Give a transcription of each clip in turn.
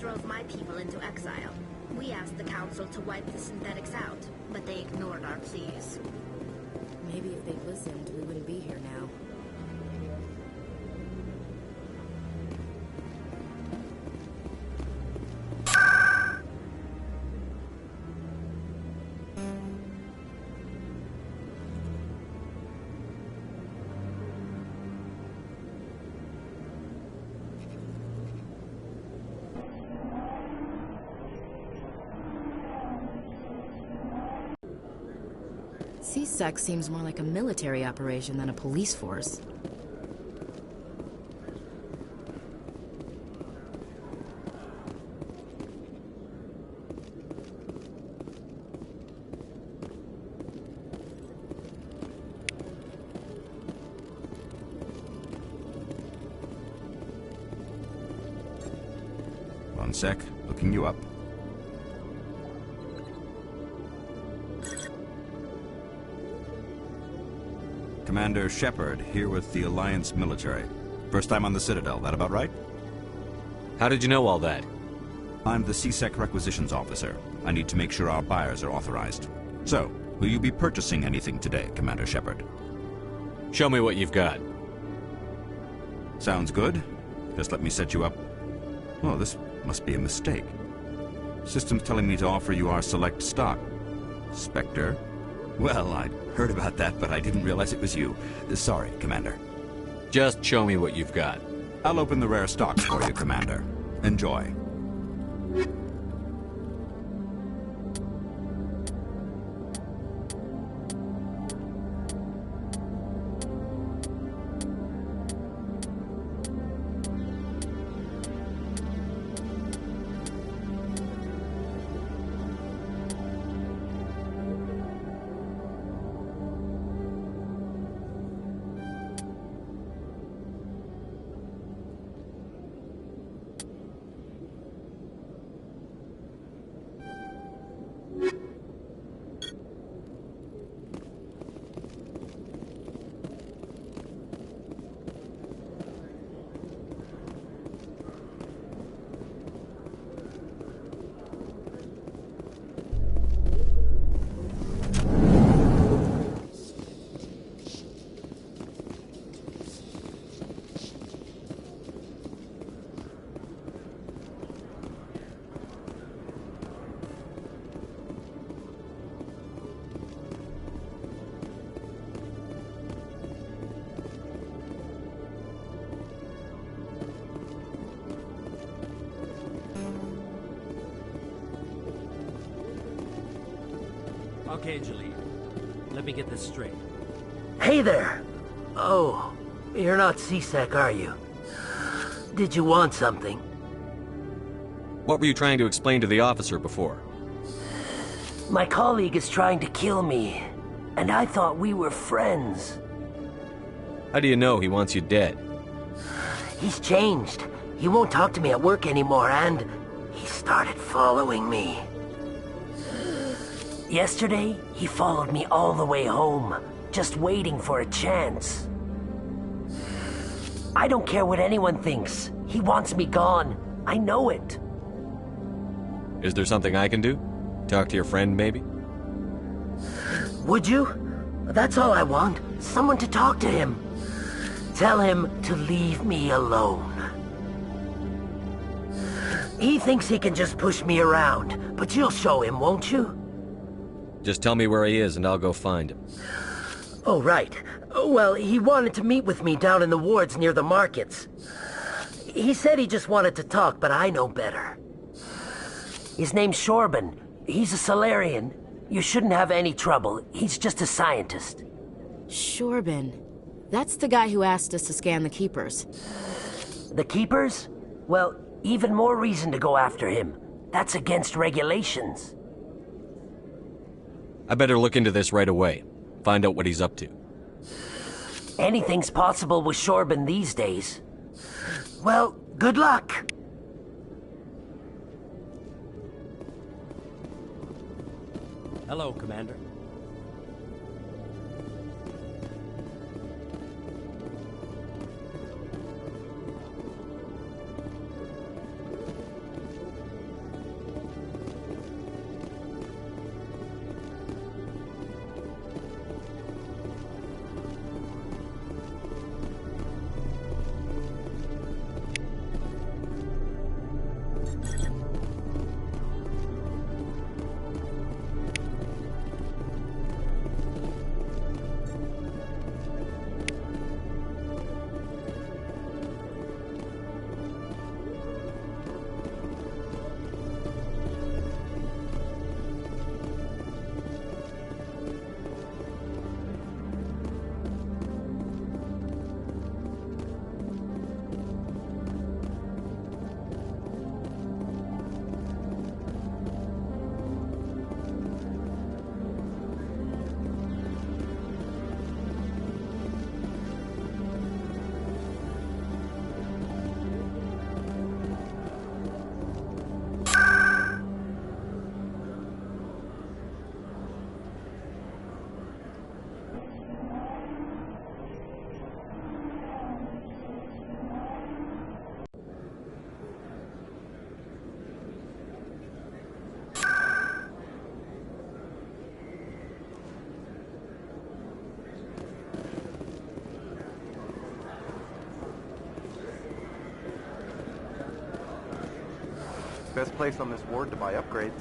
drove my people into exile. We asked the Council to wipe the synthetics out, but they ignored our pleas. Maybe if they'd listened, we wouldn't be here now. C-Sec seems more like a military operation than a police force. One sec, looking you up. Commander Shepard, here with the Alliance military. First time on the Citadel, that about right? How did you know all that? I'm the C-Sec requisitions officer. I need to make sure our buyers are authorized. So, will you be purchasing anything today, Commander Shepard? Show me what you've got. Sounds good. Just let me set you up. Oh, this must be a mistake. System's telling me to offer you our select stock. Spectre? Well, I'd heard about that, but I didn't realize it was you. Sorry, Commander. Just show me what you've got. I'll open the rare stocks for you, Commander. Enjoy. Okay, Jalil. Let me get this straight. Hey there! Oh, you're not C-Sec, are you? Did you want something? What were you trying to explain to the officer before? My colleague is trying to kill me, and I thought we were friends. How do you know he wants you dead? He's changed. He won't talk to me at work anymore, and he started following me. Yesterday, he followed me all the way home, just waiting for a chance. I don't care what anyone thinks. He wants me gone. I know it. Is there something I can do? Talk to your friend, maybe? Would you? That's all I want. Someone to talk to him. Tell him to leave me alone. He thinks he can just push me around, but you'll show him, won't you? Just tell me where he is and I'll go find him. Oh, right. Well, he wanted to meet with me down in the wards near the markets. He said he just wanted to talk, but I know better. His name's Shorban. He's a Salarian. You shouldn't have any trouble. He's just a scientist. Shorban. That's the guy who asked us to scan the Keepers. The Keepers? Well, even more reason to go after him. That's against regulations. I better look into this right away. Find out what he's up to. Anything's possible with Shorban these days. Well, good luck. Hello, Commander. Best place on this ward to buy upgrades.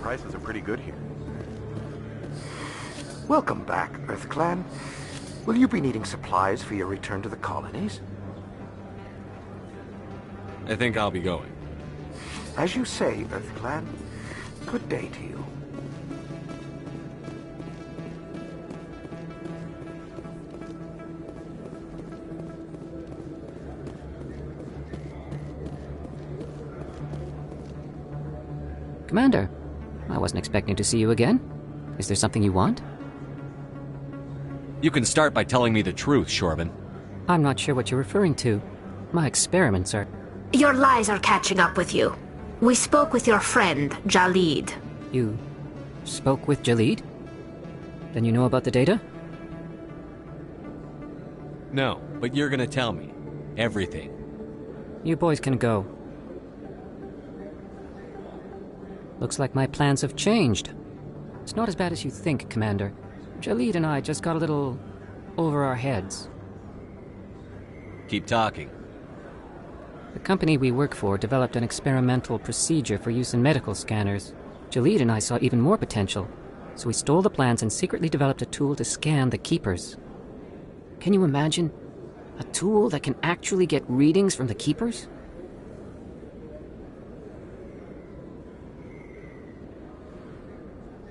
Prices are pretty good here. Welcome back, EarthClan. Will you be needing supplies for your return to the colonies? I think I'll be going. As you say, EarthClan. Good day to you. Commander, I wasn't expecting to see you again. Is there something you want? You can start by telling me the truth, Shorban. I'm not sure what you're referring to. My experiments are... Your lies are catching up with you. We spoke with your friend, Jalid. You spoke with Jalid? Then you know about the data? No, but you're gonna tell me. Everything. You boys can go. Looks like my plans have changed. It's not as bad as you think, Commander. Jalid and I just got a little over our heads. Keep talking. The company we work for developed an experimental procedure for use in medical scanners. Jalid and I saw even more potential, so we stole the plans and secretly developed a tool to scan the Keepers. Can you imagine? A tool that can actually get readings from the Keepers?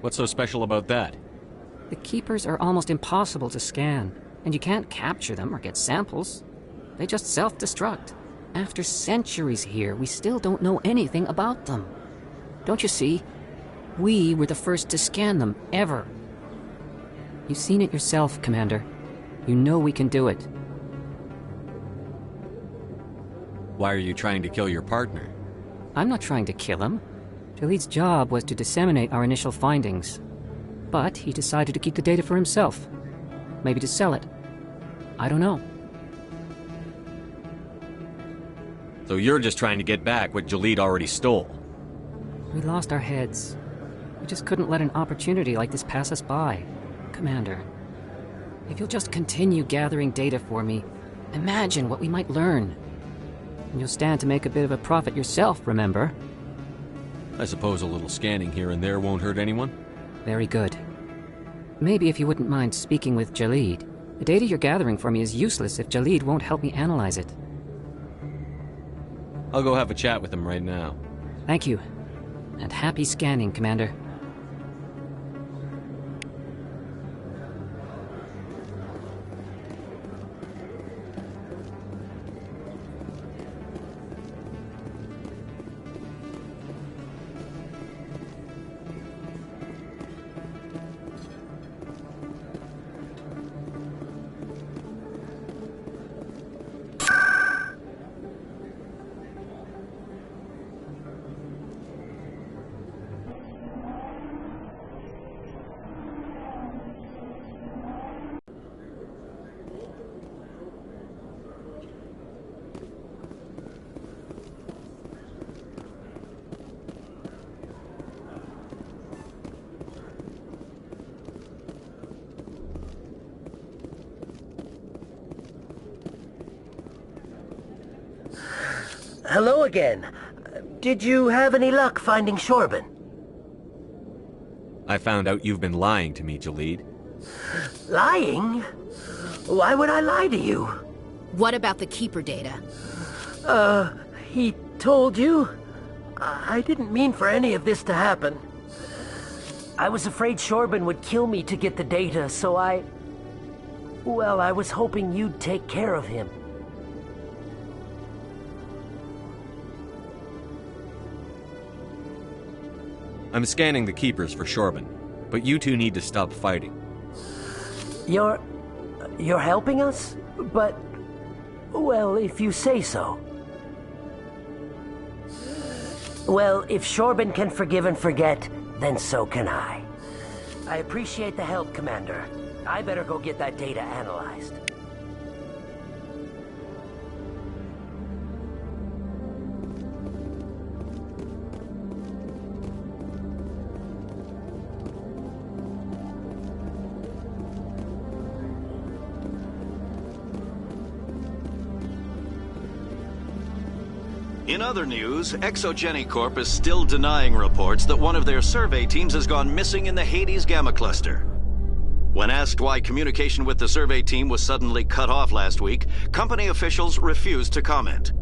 What's so special about that? The Keepers are almost impossible to scan, and you can't capture them or get samples. They just self-destruct. After centuries here, we still don't know anything about them. Don't you see? We were the first to scan them, ever. You've seen it yourself, Commander. You know we can do it. Why are you trying to kill your partner? I'm not trying to kill him. Jalid's job was to disseminate our initial findings. But he decided to keep the data for himself. Maybe to sell it. I don't know. So you're just trying to get back what Jalid already stole? We lost our heads. We just couldn't let an opportunity like this pass us by. Commander, if you'll just continue gathering data for me, imagine what we might learn. And you'll stand to make a bit of a profit yourself, remember? I suppose a little scanning here and there won't hurt anyone? Very good. Maybe if you wouldn't mind speaking with Jalid. The data you're gathering for me is useless if Jalid won't help me analyze it. I'll go have a chat with him right now. Thank you. And happy scanning, Commander. Hello again. Did you have any luck finding Shorban? I found out you've been lying to me, Jalid. Lying? Why would I lie to you? What about the Keeper data? He told you? I didn't mean for any of this to happen. I was afraid Shorban would kill me to get the data, so well, I was hoping you'd take care of him. I'm scanning the Keepers for Shorban, but you two need to stop fighting. You're helping us? But, well, if you say so. Well, if Shorban can forgive and forget, then so can I. I appreciate the help, Commander. I better go get that data analyzed. In other news, Exogeny Corp is still denying reports that one of their survey teams has gone missing in the Hades Gamma Cluster. When asked why communication with the survey team was suddenly cut off last week, company officials refused to comment.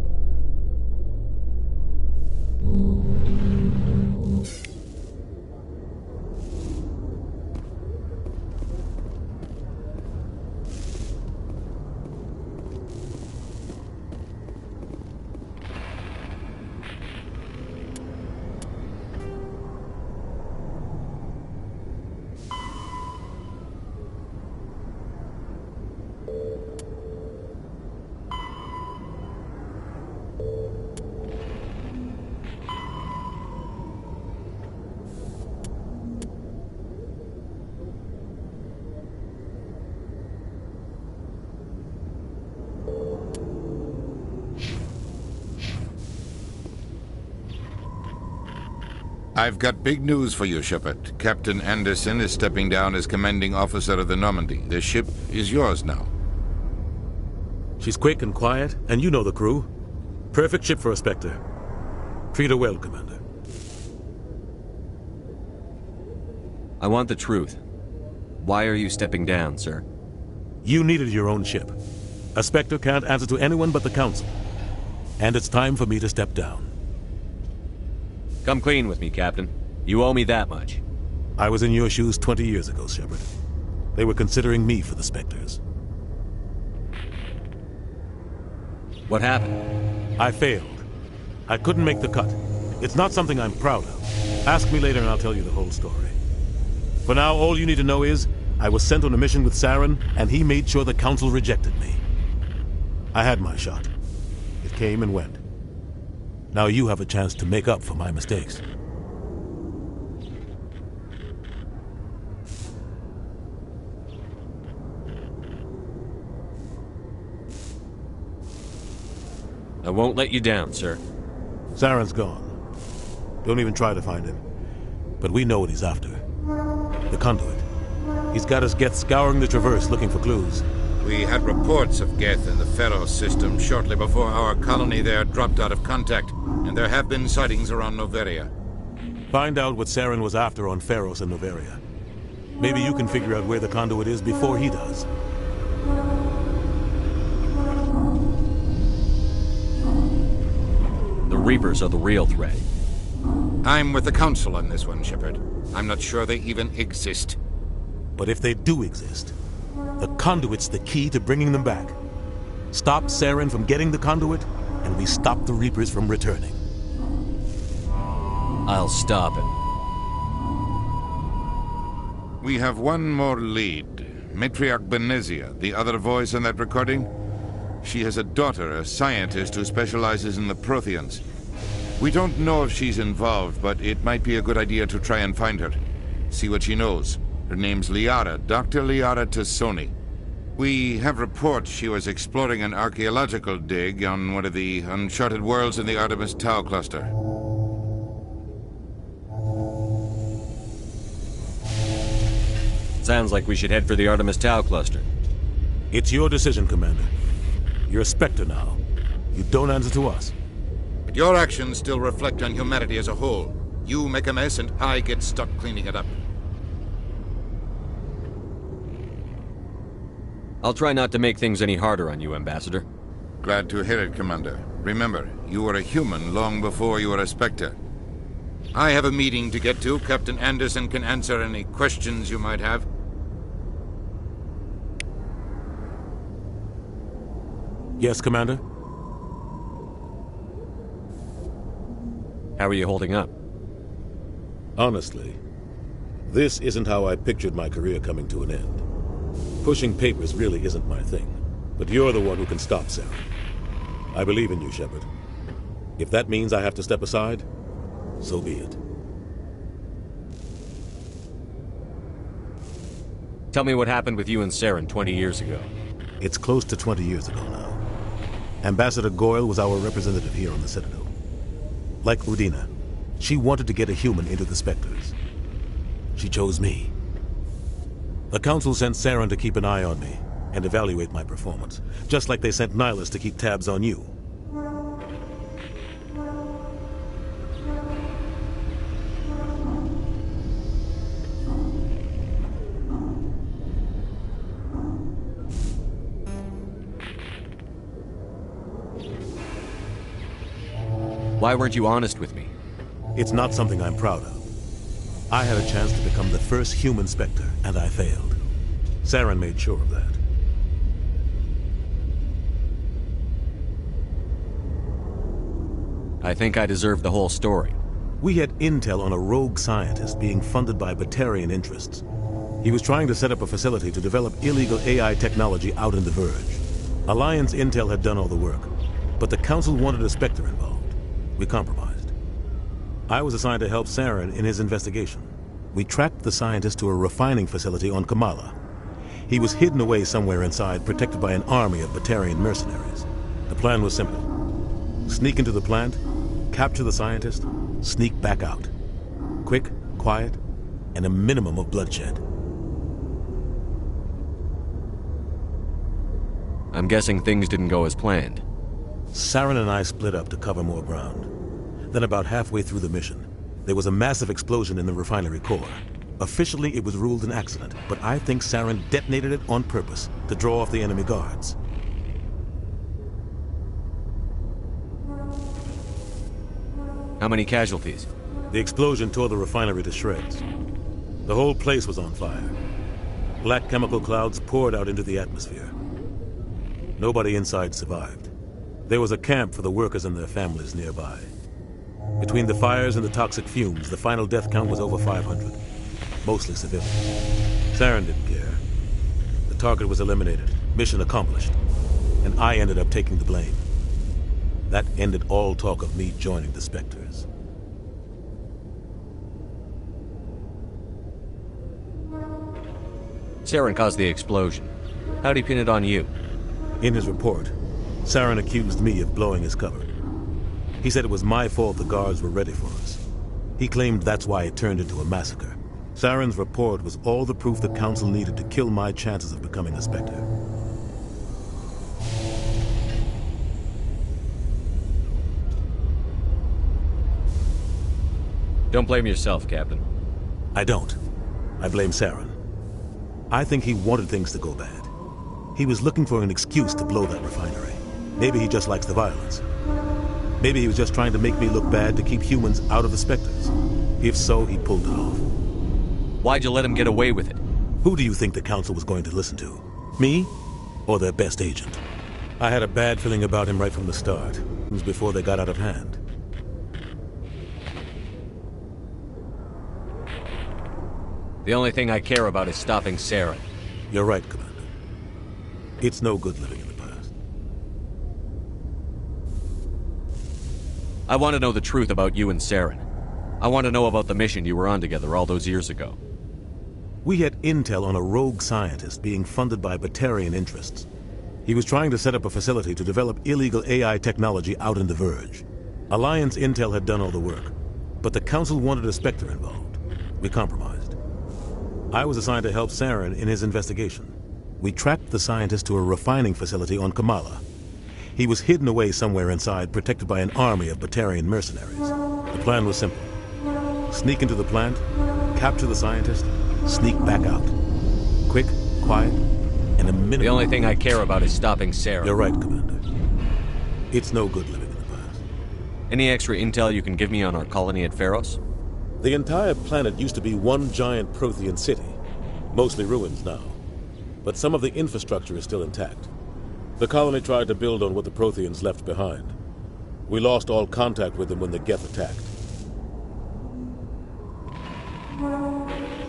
I've got big news for you, Shepard. Captain Anderson is stepping down as commanding officer of the Normandy. The ship is yours now. She's quick and quiet, and you know the crew. Perfect ship for a Spectre. Treat her well, Commander. I want the truth. Why are you stepping down, sir? You needed your own ship. A Spectre can't answer to anyone but the Council. And it's time for me to step down. Come clean with me, Captain. You owe me that much. I was in your shoes 20 years ago, Shepard. They were considering me for the Spectres. What happened? I failed. I couldn't make the cut. It's not something I'm proud of. Ask me later and I'll tell you the whole story. For now, all you need to know is, I was sent on a mission with Saren, and he made sure the Council rejected me. I had my shot. It came and went. Now you have a chance to make up for my mistakes. I won't let you down, sir. Saren's gone. Don't even try to find him. But we know what he's after. The Conduit. He's got his Geth scouring the Traverse looking for clues. We had reports of Geth in the Pharos system shortly before our colony there dropped out of contact, and there have been sightings around Noveria. Find out what Saren was after on Pharos and Noveria. Maybe you can figure out where the Conduit is before he does. The Reapers are the real threat. I'm with the Council on this one, Shepard. I'm not sure they even exist. But if they do exist, the Conduit's the key to bringing them back. Stop Saren from getting the Conduit, and we stop the Reapers from returning. I'll stop it. We have one more lead. Matriarch Benezia, the other voice in that recording. She has a daughter, a scientist who specializes in the Protheans. We don't know if she's involved, but it might be a good idea to try and find her. See what she knows. Her name's Liara, Dr. Liara Tassoni. We have reports she was exploring an archaeological dig on one of the uncharted worlds in the Artemis Tau cluster. Sounds like we should head for the Artemis Tau cluster. It's your decision, Commander. You're a Spectre now. You don't answer to us. But your actions still reflect on humanity as a whole. You make a mess and I get stuck cleaning it up. I'll try not to make things any harder on you, Ambassador. Glad to hear it, Commander. Remember, you were a human long before you were a Spectre. I have a meeting to get to. Captain Anderson can answer any questions you might have. Yes, Commander? How are you holding up? Honestly, this isn't how I pictured my career coming to an end. Pushing papers really isn't my thing, but you're the one who can stop Saren. I believe in you, Shepard. If that means I have to step aside, so be it. Tell me what happened with you and Saren 20 years ago. It's close to 20 years ago now. Ambassador Goyle was our representative here on the Citadel. Like Udina, she wanted to get a human into the Spectres. She chose me. The Council sent Saren to keep an eye on me and evaluate my performance, just like they sent Nihilus to keep tabs on you. Why weren't you honest with me? It's not something I'm proud of. I had a chance to become the first human Spectre, and I failed. Saren made sure of that. I think I deserve the whole story. We had intel on a rogue scientist being funded by Batarian interests. He was trying to set up a facility to develop illegal AI technology out in the Verge. Alliance intel had done all the work, but the Council wanted a Spectre involved. We compromised. I was assigned to help Saren in his investigation. We tracked the scientist to a refining facility on Kamala. He was hidden away somewhere inside, protected by an army of Batarian mercenaries. The plan was simple. Sneak into the plant, capture the scientist, sneak back out. Quick, quiet, and a minimum of bloodshed. I'm guessing things didn't go as planned. Saren and I split up to cover more ground. Then about halfway through the mission, there was a massive explosion in the refinery core. Officially, it was ruled an accident, but I think Saren detonated it on purpose to draw off the enemy guards. How many casualties? The explosion tore the refinery to shreds. The whole place was on fire. Black chemical clouds poured out into the atmosphere. Nobody inside survived. There was a camp for the workers and their families nearby. Between the fires and the toxic fumes, the final death count was over 500. Mostly civilians. Saren didn't care. The target was eliminated, mission accomplished, and I ended up taking the blame. That ended all talk of me joining the Spectres. Saren caused the explosion. How'd he pin it on you? In his report, Saren accused me of blowing his cover. He said it was my fault the guards were ready for us. He claimed that's why it turned into a massacre. Saren's report was all the proof the Council needed to kill my chances of becoming a Spectre. Don't blame yourself, Captain. I don't. I blame Saren. I think he wanted things to go bad. He was looking for an excuse to blow that refinery. Maybe he just likes the violence. Maybe he was just trying to make me look bad to keep humans out of the Spectres. If so, he pulled it off. Why'd you let him get away with it? Who do you think the Council was going to listen to? Me? Or their best agent? I had a bad feeling about him right from the start. It was before they got out of hand. The only thing I care about is stopping Saren. You're right, Commander. It's no good living in the past. I want to know the truth about you and Saren. I want to know about the mission you were on together all those years ago. We had intel on a rogue scientist being funded by Batarian interests. He was trying to set up a facility to develop illegal AI technology out in the Verge. Alliance intel had done all the work, but the Council wanted a Spectre involved. We compromised. I was assigned to help Saren in his investigation. We tracked the scientist to a refining facility on Kamala. He was hidden away somewhere inside, protected by an army of Batarian mercenaries. The plan was simple. Sneak into the plant, capture the scientist, sneak back out. Quick, quiet, and a minimum... The only thing I care about is stopping Saren. You're right, Commander. It's no good living in the past. Any extra intel you can give me on our colony at Pharos? The entire planet used to be one giant Prothean city. Mostly ruins now. But some of the infrastructure is still intact. The colony tried to build on what the Protheans left behind. We lost all contact with them when the Geth attacked.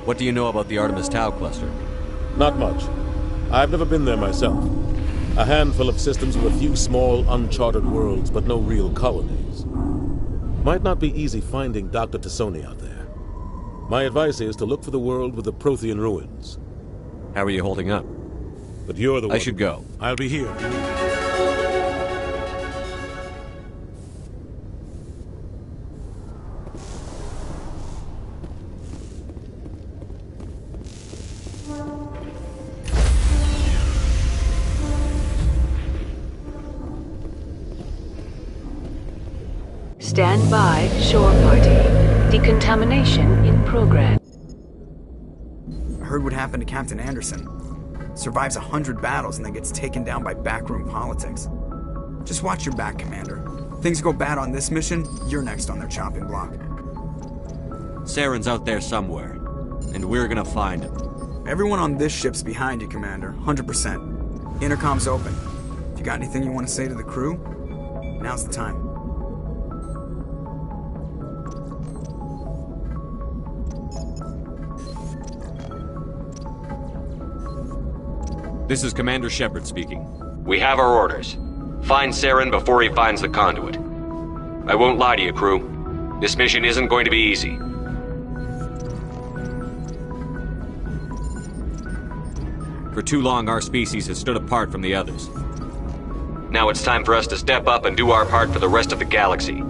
What do you know about the Artemis Tau cluster? Not much. I've never been there myself. A handful of systems with a few small, uncharted worlds, but no real colonies. Might not be easy finding Dr. T'Soni out there. My advice is to look for the world with the Prothean ruins. How are you holding up? But you're the one. I should go. I'll be here. Stand by, shore party. Decontamination in progress. I heard what happened to Captain Anderson. Survives 100 battles and then gets taken down by backroom politics. Just watch your back, Commander. Things go bad on this mission, you're next on their chopping block. Saren's out there somewhere, and we're gonna find him. Everyone on this ship's behind you, Commander. 100%. Intercom's open. If you got anything you want to say to the crew, now's the time. This is Commander Shepard speaking. We have our orders. Find Saren before he finds the conduit. I won't lie to you, crew. This mission isn't going to be easy. For too long, our species has stood apart from the others. Now it's time for us to step up and do our part for the rest of the galaxy.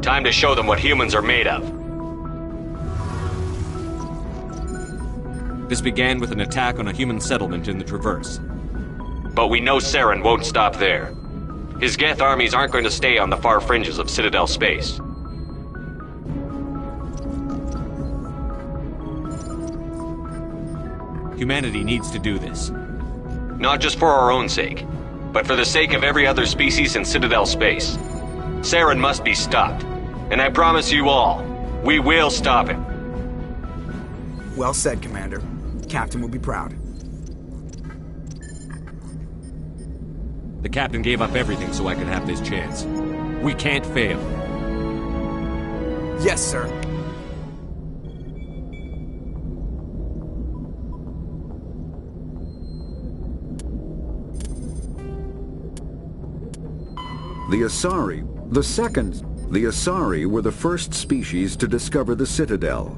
Time to show them what humans are made of. This began with an attack on a human settlement in the Traverse. But we know Saren won't stop there. His Geth armies aren't going to stay on the far fringes of Citadel space. Humanity needs to do this. Not just for our own sake, but for the sake of every other species in Citadel space. Saren must be stopped. And I promise you all, we will stop him. Well said, Commander. Captain will be proud. The captain gave up everything so I could have this chance. We can't fail. Yes, sir. The Asari, the Asari were the first species to discover the Citadel.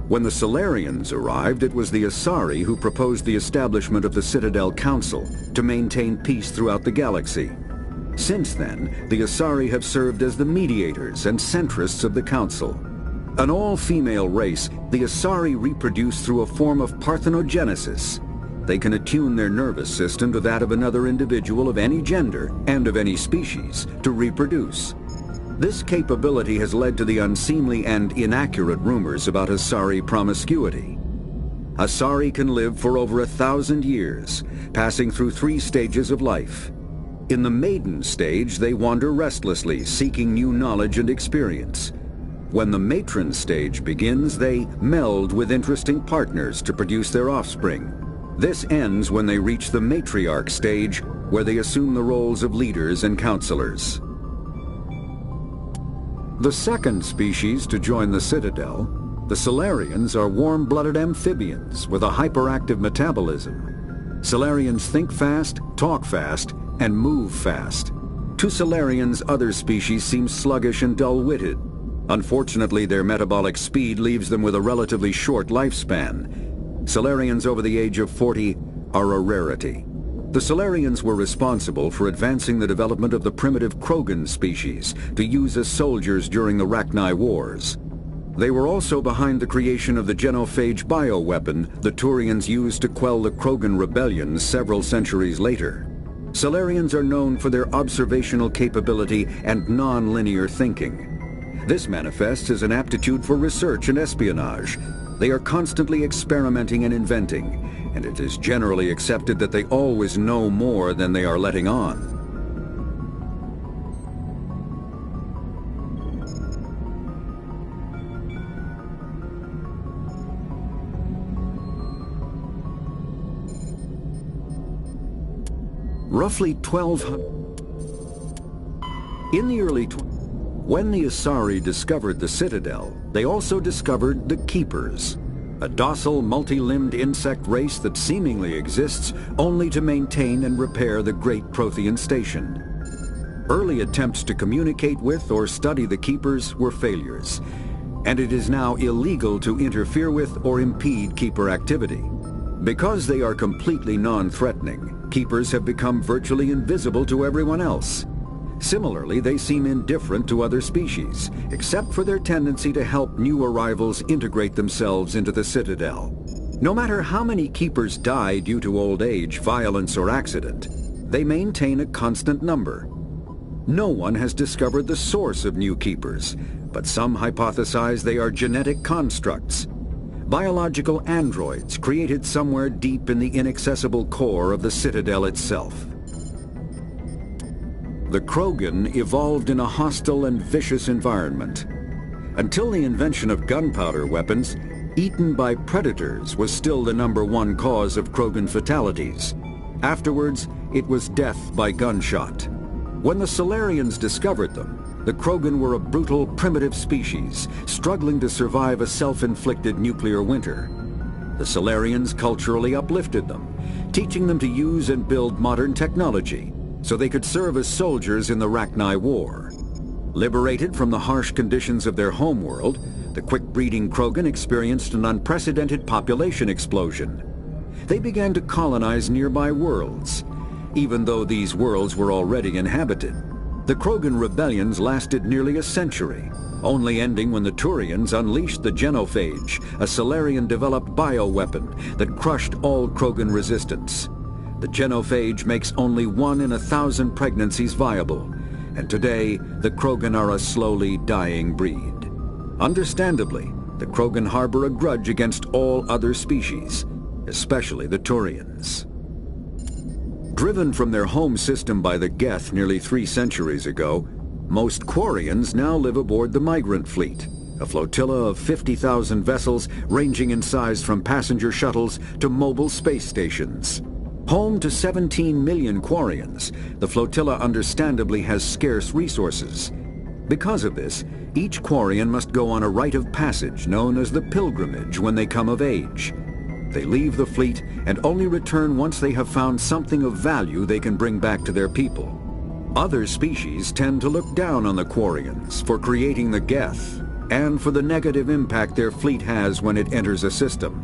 When the Salarians arrived, it was the Asari who proposed the establishment of the Citadel Council to maintain peace throughout the galaxy. Since then, the Asari have served as the mediators and centrists of the Council. An all-female race, the Asari reproduce through a form of parthenogenesis. They can attune their nervous system to that of another individual of any gender and of any species to reproduce. This capability has led to the unseemly and inaccurate rumors about Asari promiscuity. Asari can live for over 1,000 years, passing through 3 stages of life. In the maiden stage, they wander restlessly, seeking new knowledge and experience. When the matron stage begins, they meld with interesting partners to produce their offspring. This ends when they reach the matriarch stage, where they assume the roles of leaders and counselors. The second species to join the Citadel, the Salarians, are warm-blooded amphibians with a hyperactive metabolism. Salarians think fast, talk fast, and move fast. To Salarians, other species seem sluggish and dull-witted. Unfortunately, their metabolic speed leaves them with a relatively short lifespan. Salarians over the age of 40 are a rarity. The Salarians were responsible for advancing the development of the primitive Krogan species to use as soldiers during the Rachni Wars. They were also behind the creation of the genophage bioweapon the Turians used to quell the Krogan rebellions several centuries later. Salarians are known for their observational capability and non-linear thinking. This manifests as an aptitude for research and espionage. They are constantly experimenting and inventing, and it is generally accepted that they always know more than they are letting on. Roughly 1,200... In the early... When the Asari discovered the Citadel, they also discovered the Keepers, a docile, multi-limbed insect race that seemingly exists only to maintain and repair the Great Prothean Station. Early attempts to communicate with or study the Keepers were failures, and it is now illegal to interfere with or impede Keeper activity. Because they are completely non-threatening, keepers have become virtually invisible to everyone else. Similarly, they seem indifferent to other species, except for their tendency to help new arrivals integrate themselves into the Citadel. No matter how many keepers die due to old age, violence, or accident, they maintain a constant number. No one has discovered the source of new keepers, but some hypothesize they are genetic constructs, biological androids created somewhere deep in the inaccessible core of the Citadel itself. The Krogan evolved in a hostile and vicious environment. Until the invention of gunpowder weapons, eaten by predators was still the #1 cause of Krogan fatalities. Afterwards, it was death by gunshot. When the Salarians discovered them, the Krogan were a brutal, primitive species, struggling to survive a self-inflicted nuclear winter. The Salarians culturally uplifted them, teaching them to use and build modern technology, so they could serve as soldiers in the Rachni War. Liberated from the harsh conditions of their homeworld, the quick-breeding Krogan experienced an unprecedented population explosion. They began to colonize nearby worlds, even though these worlds were already inhabited. The Krogan rebellions lasted nearly a century, only ending when the Turians unleashed the Genophage, a Salarian-developed bioweapon that crushed all Krogan resistance. The Genophage makes only 1 in 1,000 pregnancies viable, and today the Krogan are a slowly dying breed. Understandably, the Krogan harbor a grudge against all other species, especially the Turians. Driven from their home system by the Geth nearly 3 centuries ago, most Quarians now live aboard the Migrant Fleet, a flotilla of 50,000 vessels ranging in size from passenger shuttles to mobile space stations. Home to 17 million Quarians, the flotilla understandably has scarce resources. Because of this, each Quarian must go on a rite of passage known as the Pilgrimage when they come of age. They leave the fleet and only return once they have found something of value they can bring back to their people. Other species tend to look down on the Quarians for creating the Geth and for the negative impact their fleet has when it enters a system.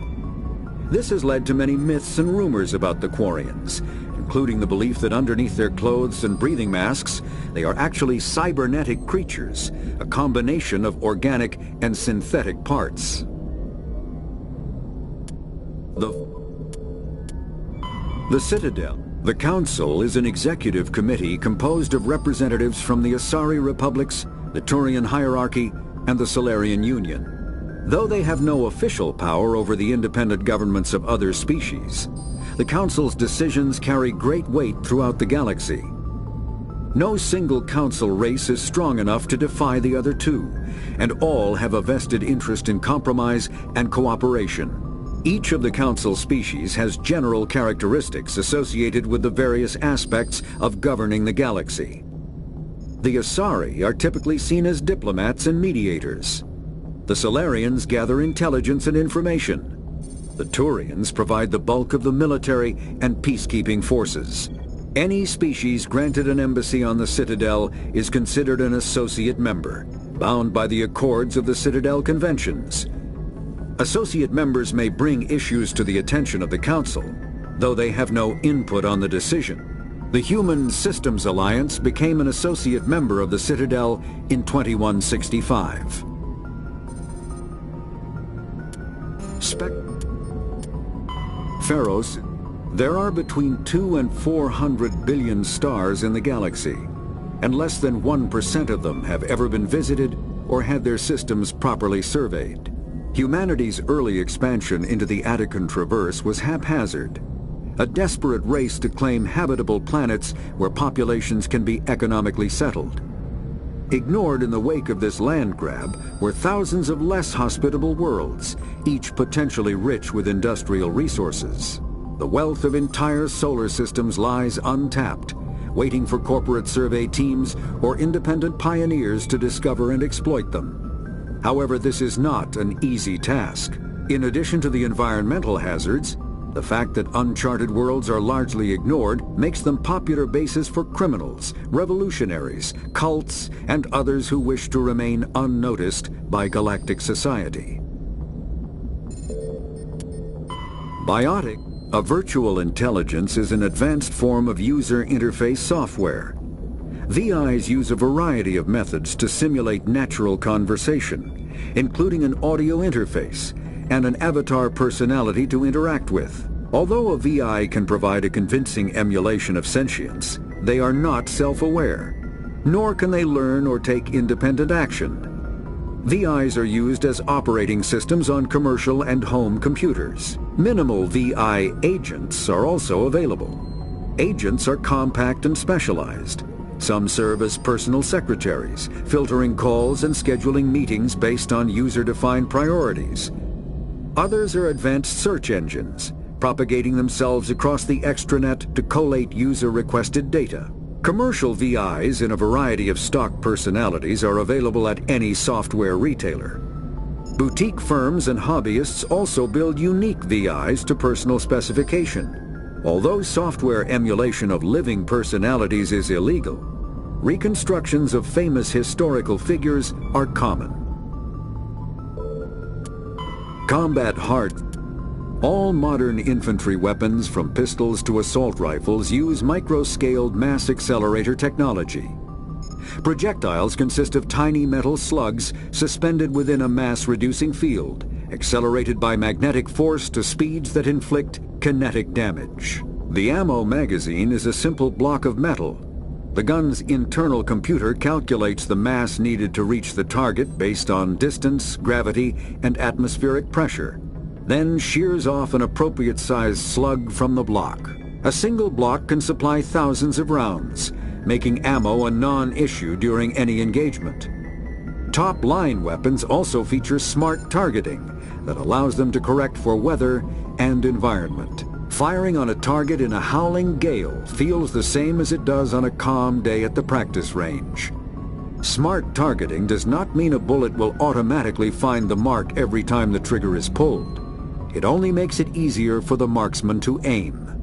This has led to many myths and rumors about the Quarians, including the belief that underneath their clothes and breathing masks, they are actually cybernetic creatures, a combination of organic and synthetic parts. The Citadel. The Council is an executive committee composed of representatives from the Asari Republics, the Turian Hierarchy, and the Salarian Union. Though they have no official power over the independent governments of other species, the Council's decisions carry great weight throughout the galaxy. No single Council race is strong enough to defy the other two, and all have a vested interest in compromise and cooperation. Each of the Council species has general characteristics associated with the various aspects of governing the galaxy. The Asari are typically seen as diplomats and mediators. The Salarians gather intelligence and information. The Turians provide the bulk of the military and peacekeeping forces. Any species granted an embassy on the Citadel is considered an associate member, bound by the accords of the Citadel Conventions. Associate members may bring issues to the attention of the Council, though they have no input on the decision. The Human Systems Alliance became an associate member of the Citadel in 2165. Pharos. There are between 200 and 400 billion stars in the galaxy, and less than 1% of them have ever been visited or had their systems properly surveyed. Humanity's early expansion into the Attican Traverse was haphazard, a desperate race to claim habitable planets where populations can be economically settled. Ignored in the wake of this land grab were thousands of less hospitable worlds, each potentially rich with industrial resources. The wealth of entire solar systems lies untapped, waiting for corporate survey teams or independent pioneers to discover and exploit them. However, this is not an easy task. In addition to the environmental hazards, the fact that uncharted worlds are largely ignored makes them popular bases for criminals, revolutionaries, cults, and others who wish to remain unnoticed by galactic society. Biotic. A virtual intelligence is an advanced form of user interface software. VIs use a variety of methods to simulate natural conversation, including an audio interface and an avatar personality to interact with. Although a VI can provide a convincing emulation of sentience, they are not self-aware, nor can they learn or take independent action. VIs are used as operating systems on commercial and home computers. Minimal VI agents are also available. Agents are compact and specialized. Some serve as personal secretaries, filtering calls and scheduling meetings based on user-defined priorities. Others are advanced search engines, propagating themselves across the extranet to collate user-requested data. Commercial VIs in a variety of stock personalities are available at any software retailer. Boutique firms and hobbyists also build unique VIs to personal specification. Although software emulation of living personalities is illegal, reconstructions of famous historical figures are common. Combat hard. All modern infantry weapons, from pistols to assault rifles, use micro-scaled mass accelerator technology. Projectiles consist of tiny metal slugs suspended within a mass-reducing field, accelerated by magnetic force to speeds that inflict kinetic damage. The ammo magazine is a simple block of metal. The gun's internal computer calculates the mass needed to reach the target based on distance, gravity, and atmospheric pressure, then shears off an appropriate-sized slug from the block. A single block can supply thousands of rounds, making ammo a non-issue during any engagement. Top-line weapons also feature smart targeting that allows them to correct for weather and environment. Firing on a target in a howling gale feels the same as it does on a calm day at the practice range. Smart targeting does not mean a bullet will automatically find the mark every time the trigger is pulled. It only makes it easier for the marksman to aim.